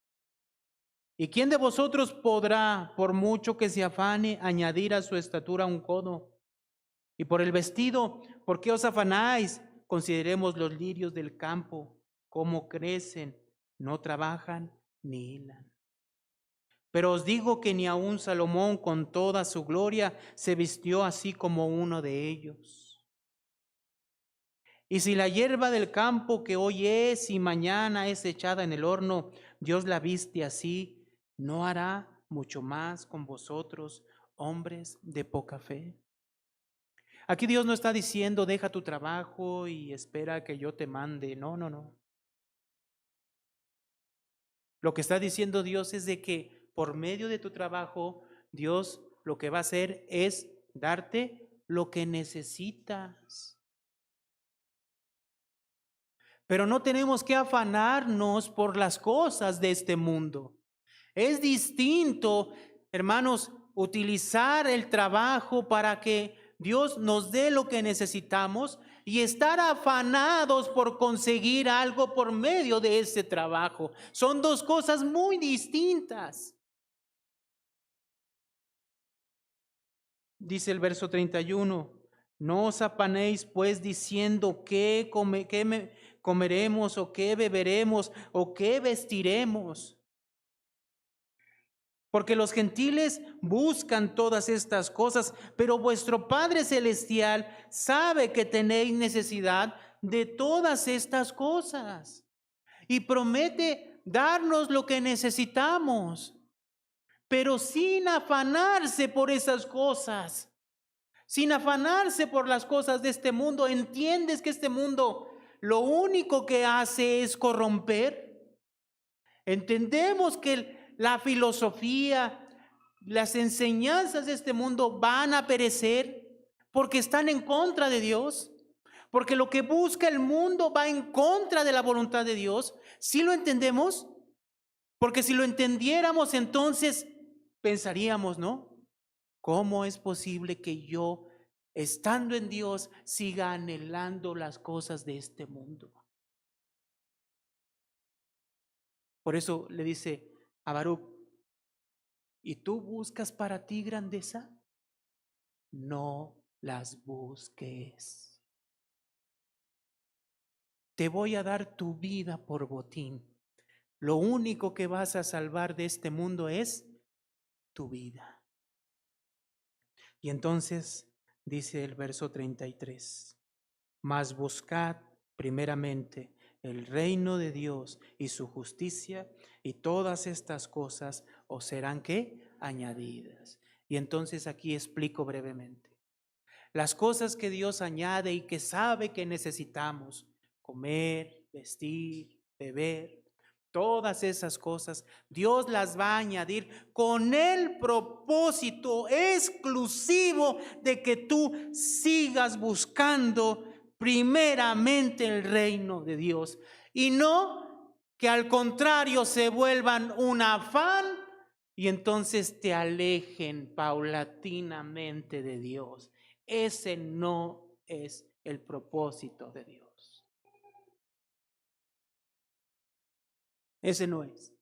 ¿Y quién de vosotros podrá, por mucho que se afane, añadir a su estatura un codo? Y por el vestido, ¿por qué os afanáis? Consideremos los lirios del campo, cómo crecen, no trabajan ni hilan. Pero os digo que ni aun Salomón con toda su gloria se vistió así como uno de ellos. Y si la hierba del campo que hoy es y mañana es echada en el horno, Dios la viste así, ¿no hará mucho más con vosotros, hombres de poca fe? Aquí Dios no está diciendo: deja tu trabajo y espera que yo te mande. No, no, no. Lo que está diciendo Dios es de que por medio de tu trabajo, Dios lo que va a hacer es darte lo que necesitas. Pero no tenemos que afanarnos por las cosas de este mundo. Es distinto, hermanos, utilizar el trabajo para que Dios nos dé lo que necesitamos y estar afanados por conseguir algo por medio de ese trabajo. Son dos cosas muy distintas. Dice el verso 31, no os afanéis pues diciendo qué comeremos o qué beberemos o qué vestiremos. Porque los gentiles buscan todas estas cosas, pero vuestro Padre Celestial sabe que tenéis necesidad de todas estas cosas y promete darnos lo que necesitamos, pero sin afanarse por esas cosas, sin afanarse por las cosas de este mundo. ¿Entiendes que este mundo lo único que hace es corromper? Entendemos que la filosofía, las enseñanzas de este mundo van a perecer porque están en contra de Dios, porque lo que busca el mundo va en contra de la voluntad de Dios. ¿Sí lo entendemos? Porque si lo entendiéramos, entonces pensaríamos, ¿no? ¿Cómo es posible que yo, estando en Dios, siga anhelando las cosas de este mundo? Por eso le dice a Baruc, ¿y tú buscas para ti grandeza? No las busques. Te voy a dar tu vida por botín. Lo único que vas a salvar de este mundo es tu vida. Y entonces dice el verso 33, mas buscad primeramente el reino de Dios y su justicia, y todas estas cosas os serán ¿qué? Añadidas. Y entonces aquí explico brevemente. Las cosas que Dios añade y que sabe que necesitamos, comer, vestir, beber, todas esas cosas, Dios las va a añadir con el propósito exclusivo de que tú sigas buscando primeramente el reino de Dios y no que al contrario se vuelvan un afán y entonces te alejen paulatinamente de Dios. Ese no es el propósito de Dios. Ese no es.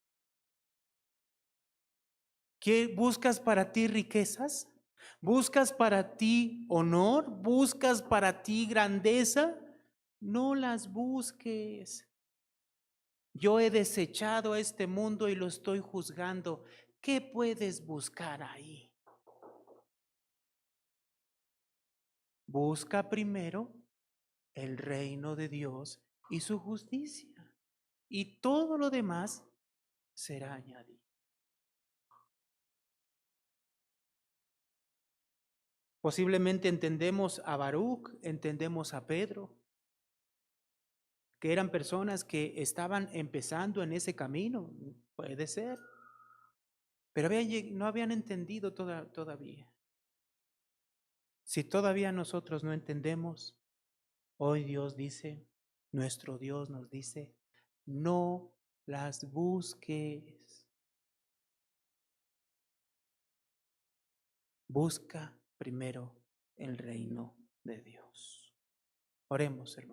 ¿Qué buscas para ti riquezas? ¿Buscas para ti honor? ¿Buscas para ti grandeza? No las busques. Yo he desechado este mundo y lo estoy juzgando. ¿Qué puedes buscar ahí? Busca primero el reino de Dios y su justicia, y todo lo demás será añadido. Posiblemente entendemos a Baruc, entendemos a Pedro, que eran personas que estaban empezando en ese camino, puede ser, pero no habían entendido todavía. Si todavía nosotros no entendemos, hoy Dios dice, nuestro Dios nos dice, no las busques. Busca primero el reino de Dios. Oremos, hermanos.